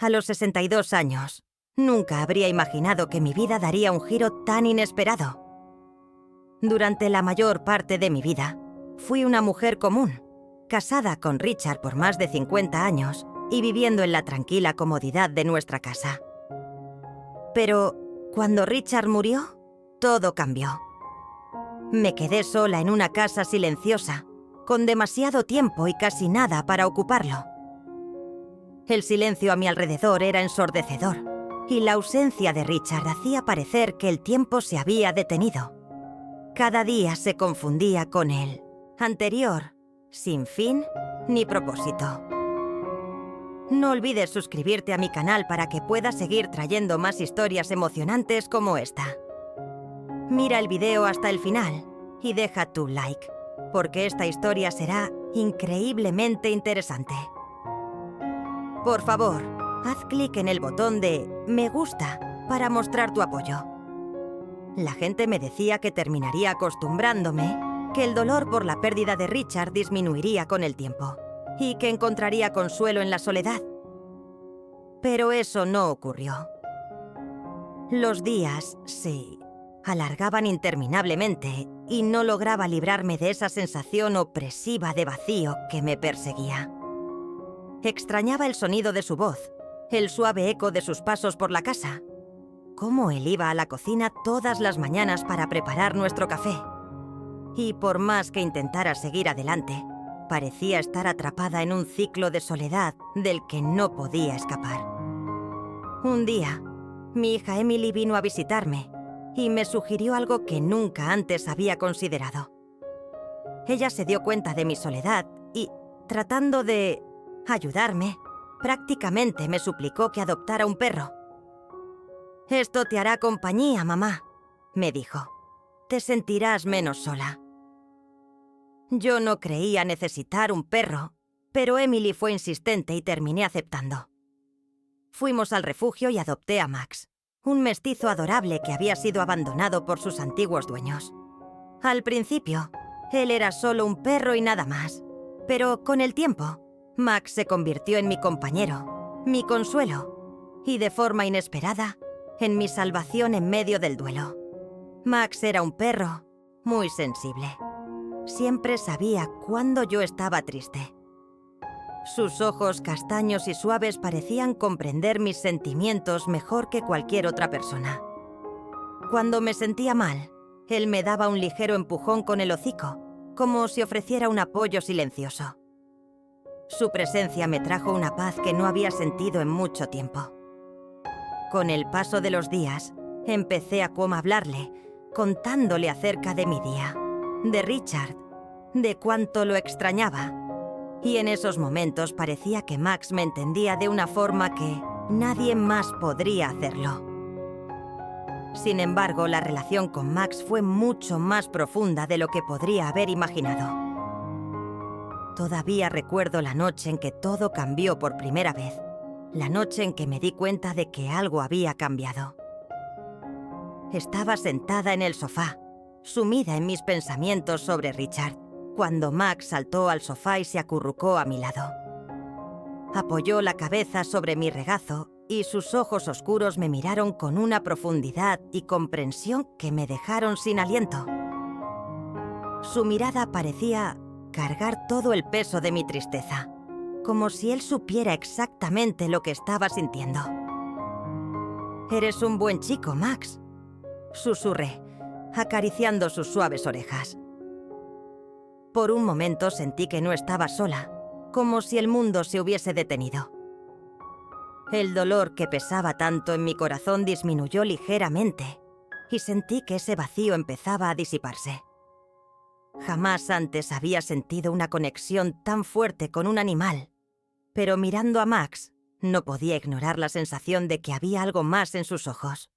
A los 62 años, nunca habría imaginado que mi vida daría un giro tan inesperado. Durante la mayor parte de mi vida, fui una mujer común, casada con Richard por más de 50 años y viviendo en la tranquila comodidad de nuestra casa. Pero cuando Richard murió, todo cambió. Me quedé sola en una casa silenciosa, con demasiado tiempo y casi nada para ocuparlo. El silencio a mi alrededor era ensordecedor, y la ausencia de Richard hacía parecer que el tiempo se había detenido. Cada día se confundía con el anterior, sin fin ni propósito. No olvides suscribirte a mi canal para que pueda seguir trayendo más historias emocionantes como esta. Mira el video hasta el final y deja tu like, porque esta historia será increíblemente interesante. Por favor, haz clic en el botón de me gusta para mostrar tu apoyo. La gente me decía que terminaría acostumbrándome, que el dolor por la pérdida de Richard disminuiría con el tiempo y que encontraría consuelo en la soledad. Pero eso no ocurrió. Los días se alargaban interminablemente y no lograba librarme de esa sensación opresiva de vacío que me perseguía. Extrañaba el sonido de su voz, el suave eco de sus pasos por la casa, cómo él iba a la cocina todas las mañanas para preparar nuestro café. Y por más que intentara seguir adelante, parecía estar atrapada en un ciclo de soledad del que no podía escapar. Un día, mi hija Emily vino a visitarme y me sugirió algo que nunca antes había considerado. Ella se dio cuenta de mi soledad y, tratando de ayudarme, prácticamente me suplicó que adoptara un perro. «Esto te hará compañía, mamá», me dijo. «Te sentirás menos sola». Yo no creía necesitar un perro, pero Emily fue insistente y terminé aceptando. Fuimos al refugio y adopté a Max, un mestizo adorable que había sido abandonado por sus antiguos dueños. Al principio, él era solo un perro y nada más, pero con el tiempo, Max se convirtió en mi compañero, mi consuelo, y de forma inesperada, en mi salvación en medio del duelo. Max era un perro muy sensible. Siempre sabía cuándo yo estaba triste. Sus ojos castaños y suaves parecían comprender mis sentimientos mejor que cualquier otra persona. Cuando me sentía mal, él me daba un ligero empujón con el hocico, como si ofreciera un apoyo silencioso. Su presencia me trajo una paz que no había sentido en mucho tiempo. Con el paso de los días, empecé a cómo hablarle, contándole acerca de mi día, de Richard, de cuánto lo extrañaba. Y en esos momentos parecía que Max me entendía de una forma que nadie más podría hacerlo. Sin embargo, la relación con Max fue mucho más profunda de lo que podría haber imaginado. Todavía recuerdo la noche en que todo cambió por primera vez, la noche en que me di cuenta de que algo había cambiado. Estaba sentada en el sofá, sumida en mis pensamientos sobre Richard, cuando Max saltó al sofá y se acurrucó a mi lado. Apoyó la cabeza sobre mi regazo y sus ojos oscuros me miraron con una profundidad y comprensión que me dejaron sin aliento. Su mirada parecía cargar todo el peso de mi tristeza, como si él supiera exactamente lo que estaba sintiendo. «Eres un buen chico, Max», susurré, acariciando sus suaves orejas. Por un momento sentí que no estaba sola, como si el mundo se hubiese detenido. El dolor que pesaba tanto en mi corazón disminuyó ligeramente y sentí que ese vacío empezaba a disiparse. Jamás antes había sentido una conexión tan fuerte con un animal, pero mirando a Max, no podía ignorar la sensación de que había algo más en sus ojos.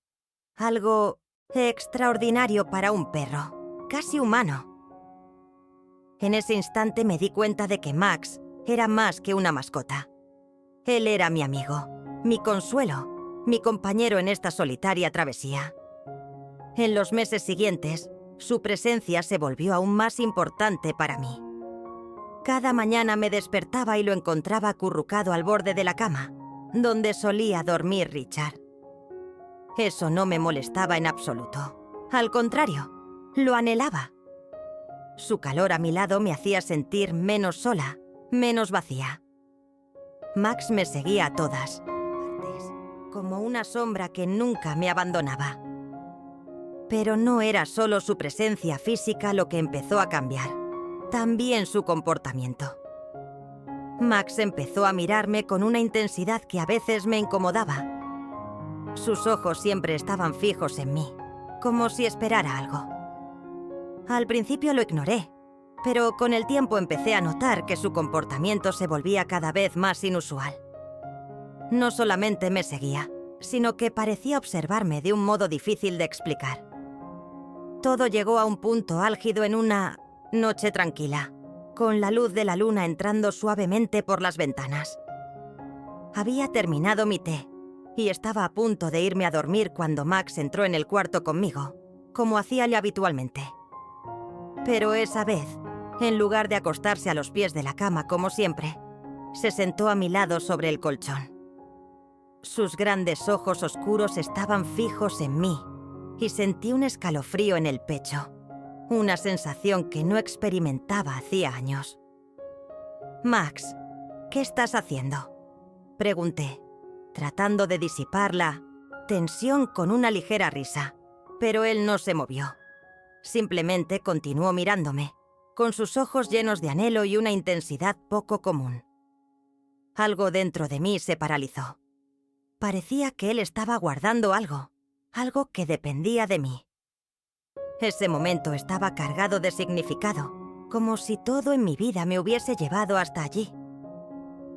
Algo extraordinario para un perro, casi humano. En ese instante me di cuenta de que Max era más que una mascota. Él era mi amigo, mi consuelo, mi compañero en esta solitaria travesía. En los meses siguientes, su presencia se volvió aún más importante para mí. Cada mañana me despertaba y lo encontraba acurrucado al borde de la cama, donde solía dormir Richard. Eso no me molestaba en absoluto. Al contrario, lo anhelaba. Su calor a mi lado me hacía sentir menos sola, menos vacía. Max me seguía a todas partes, como una sombra que nunca me abandonaba. Pero no era solo su presencia física lo que empezó a cambiar, también su comportamiento. Max empezó a mirarme con una intensidad que a veces me incomodaba. Sus ojos siempre estaban fijos en mí, como si esperara algo. Al principio lo ignoré, pero con el tiempo empecé a notar que su comportamiento se volvía cada vez más inusual. No solamente me seguía, sino que parecía observarme de un modo difícil de explicar. Todo llegó a un punto álgido en una noche tranquila, con la luz de la luna entrando suavemente por las ventanas. Había terminado mi té y estaba a punto de irme a dormir cuando Max entró en el cuarto conmigo, como hacía ya habitualmente. Pero esa vez, en lugar de acostarse a los pies de la cama como siempre, se sentó a mi lado sobre el colchón. Sus grandes ojos oscuros estaban fijos en mí y sentí un escalofrío en el pecho, una sensación que no experimentaba hacía años. «Max, ¿qué estás haciendo?», pregunté, tratando de disipar la tensión con una ligera risa, pero él no se movió. Simplemente continuó mirándome, con sus ojos llenos de anhelo y una intensidad poco común. Algo dentro de mí se paralizó. Parecía que él estaba guardando algo que dependía de mí. Ese momento estaba cargado de significado, como si todo en mi vida me hubiese llevado hasta allí.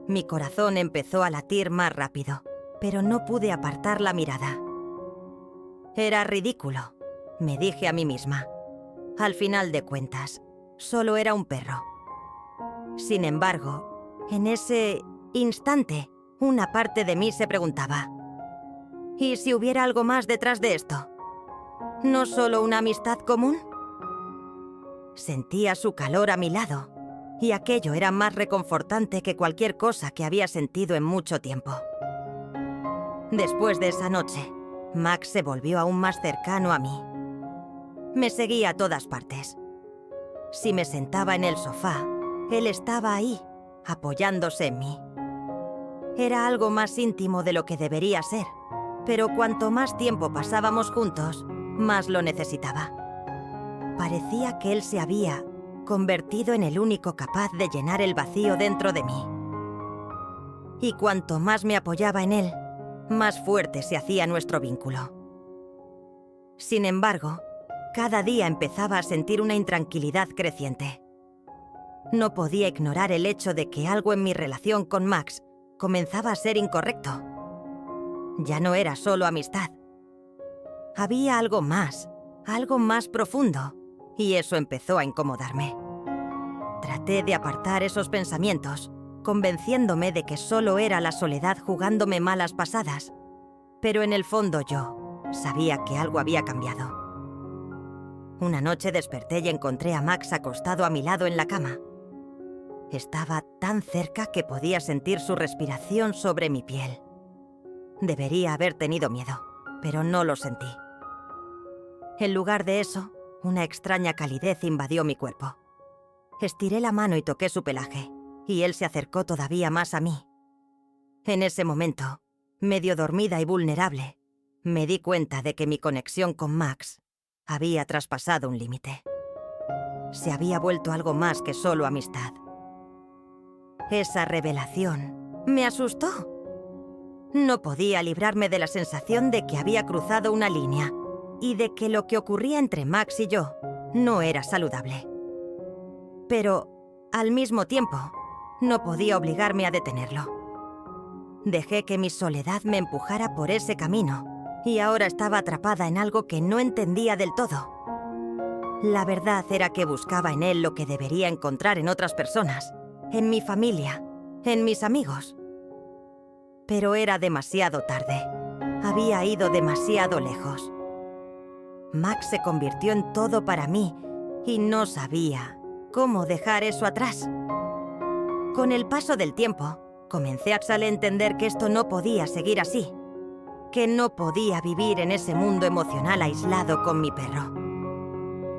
Mi corazón empezó a latir más rápido, pero no pude apartar la mirada. Era ridículo, me dije a mí misma. Al final de cuentas, solo era un perro. Sin embargo, en ese instante, una parte de mí se preguntaba: ¿y si hubiera algo más detrás de esto? ¿No solo una amistad común? Sentía su calor a mi lado, y aquello era más reconfortante que cualquier cosa que había sentido en mucho tiempo. Después de esa noche, Max se volvió aún más cercano a mí. Me seguía a todas partes. Si me sentaba en el sofá, él estaba ahí, apoyándose en mí. Era algo más íntimo de lo que debería ser, pero cuanto más tiempo pasábamos juntos, más lo necesitaba. Parecía que él se había convertido en el único capaz de llenar el vacío dentro de mí. Y cuanto más me apoyaba en él, más fuerte se hacía nuestro vínculo. Sin embargo, cada día empezaba a sentir una intranquilidad creciente. No podía ignorar el hecho de que algo en mi relación con Max comenzaba a ser incorrecto. Ya no era solo amistad. Había algo más profundo, y eso empezó a incomodarme. Traté de apartar esos pensamientos, convenciéndome de que solo era la soledad jugándome malas pasadas, pero en el fondo yo sabía que algo había cambiado. Una noche desperté y encontré a Max acostado a mi lado en la cama. Estaba tan cerca que podía sentir su respiración sobre mi piel. Debería haber tenido miedo, pero no lo sentí. En lugar de eso, una extraña calidez invadió mi cuerpo. Estiré la mano y toqué su pelaje, y él se acercó todavía más a mí. En ese momento, medio dormida y vulnerable, me di cuenta de que mi conexión con Max había traspasado un límite. Se había vuelto algo más que solo amistad. Esa revelación me asustó. No podía librarme de la sensación de que había cruzado una línea y de que lo que ocurría entre Max y yo no era saludable. Pero, al mismo tiempo, no podía obligarme a detenerlo. Dejé que mi soledad me empujara por ese camino, y ahora estaba atrapada en algo que no entendía del todo. La verdad era que buscaba en él lo que debería encontrar en otras personas, en mi familia, en mis amigos. Pero era demasiado tarde. Había ido demasiado lejos. Max se convirtió en todo para mí y no sabía cómo dejar eso atrás. Con el paso del tiempo, comencé a entender que esto no podía seguir así, que no podía vivir en ese mundo emocional aislado con mi perro.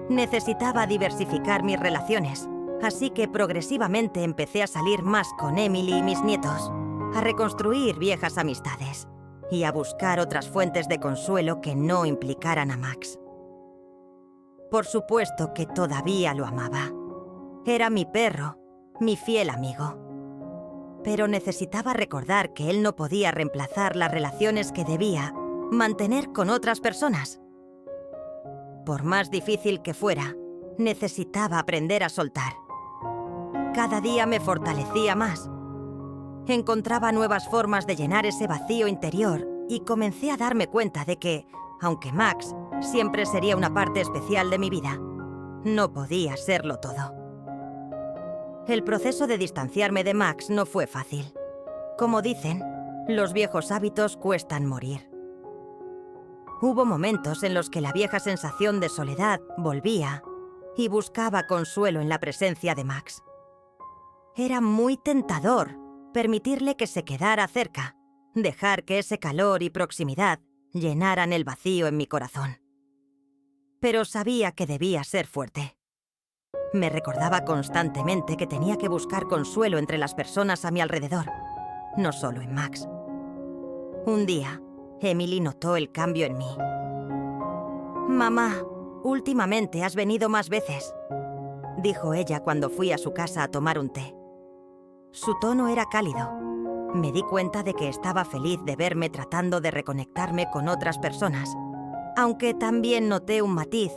Necesitaba diversificar mis relaciones, así que progresivamente empecé a salir más con Emily y mis nietos, a reconstruir viejas amistades y a buscar otras fuentes de consuelo que no implicaran a Max. Por supuesto que todavía lo amaba. Era mi perro, mi fiel amigo. Pero necesitaba recordar que él no podía reemplazar las relaciones que debía mantener con otras personas. Por más difícil que fuera, necesitaba aprender a soltar. Cada día me fortalecía más. Encontraba nuevas formas de llenar ese vacío interior y comencé a darme cuenta de que, aunque Max siempre sería una parte especial de mi vida, no podía serlo todo. El proceso de distanciarme de Max no fue fácil. Como dicen, los viejos hábitos cuestan morir. Hubo momentos en los que la vieja sensación de soledad volvía y buscaba consuelo en la presencia de Max. Era muy tentador permitirle que se quedara cerca, dejar que ese calor y proximidad llenaran el vacío en mi corazón. Pero sabía que debía ser fuerte. Me recordaba constantemente que tenía que buscar consuelo entre las personas a mi alrededor, no solo en Max. Un día, Emily notó el cambio en mí. «Mamá, últimamente has venido más veces», dijo ella cuando fui a su casa a tomar un té. Su tono era cálido. Me di cuenta de que estaba feliz de verme tratando de reconectarme con otras personas, aunque también noté un matiz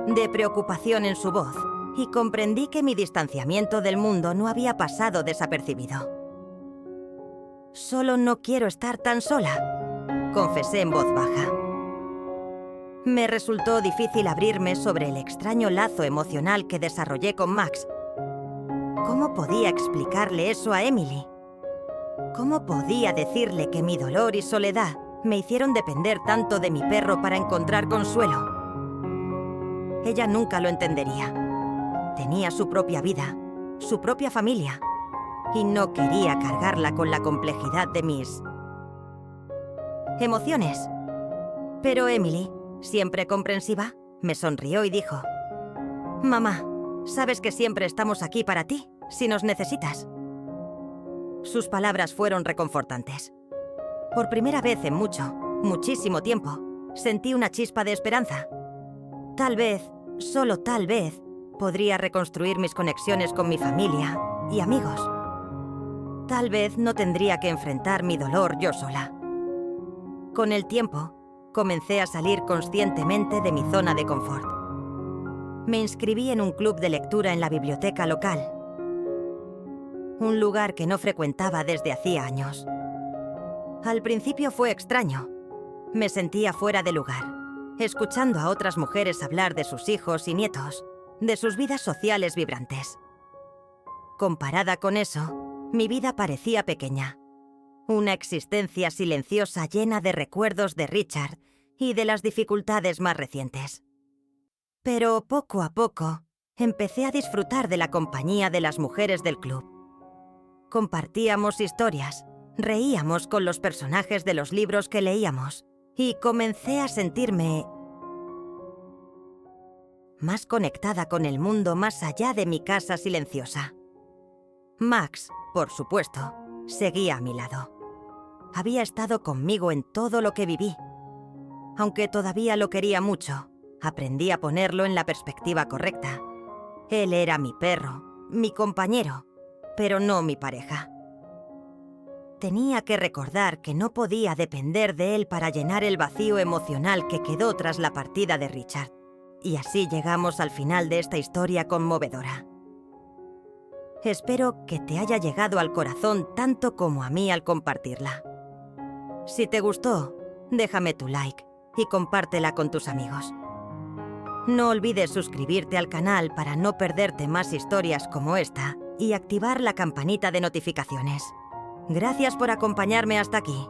de preocupación en su voz y comprendí que mi distanciamiento del mundo no había pasado desapercibido. «Solo no quiero estar tan sola», confesé en voz baja. Me resultó difícil abrirme sobre el extraño lazo emocional que desarrollé con Max. ¿Cómo podía explicarle eso a Emily? ¿Cómo podía decirle que mi dolor y soledad me hicieron depender tanto de mi perro para encontrar consuelo? Ella nunca lo entendería. Tenía su propia vida, su propia familia, y no quería cargarla con la complejidad de mis emociones. Pero Emily, siempre comprensiva, me sonrió y dijo: «Mamá, sabes que siempre estamos aquí para ti, si nos necesitas». Sus palabras fueron reconfortantes. Por primera vez en muchísimo tiempo, sentí una chispa de esperanza. Tal vez, solo tal vez, podría reconstruir mis conexiones con mi familia y amigos. Tal vez no tendría que enfrentar mi dolor yo sola. Con el tiempo, comencé a salir conscientemente de mi zona de confort. Me inscribí en un club de lectura en la biblioteca local, un lugar que no frecuentaba desde hacía años. Al principio fue extraño. Me sentía fuera de lugar, escuchando a otras mujeres hablar de sus hijos y nietos, de sus vidas sociales vibrantes. Comparada con eso, mi vida parecía pequeña. Una existencia silenciosa llena de recuerdos de Richard y de las dificultades más recientes. Pero poco a poco, empecé a disfrutar de la compañía de las mujeres del club. Compartíamos historias, reíamos con los personajes de los libros que leíamos y comencé a sentirme más conectada con el mundo más allá de mi casa silenciosa. Max, por supuesto, seguía a mi lado. Había estado conmigo en todo lo que viví. Aunque todavía lo quería mucho, aprendí a ponerlo en la perspectiva correcta. Él era mi perro, mi compañero, pero no mi pareja. Tenía que recordar que no podía depender de él para llenar el vacío emocional que quedó tras la partida de Richard. Y así llegamos al final de esta historia conmovedora. Espero que te haya llegado al corazón tanto como a mí al compartirla. Si te gustó, déjame tu like y compártela con tus amigos. No olvides suscribirte al canal para no perderte más historias como esta y activar la campanita de notificaciones. Gracias por acompañarme hasta aquí.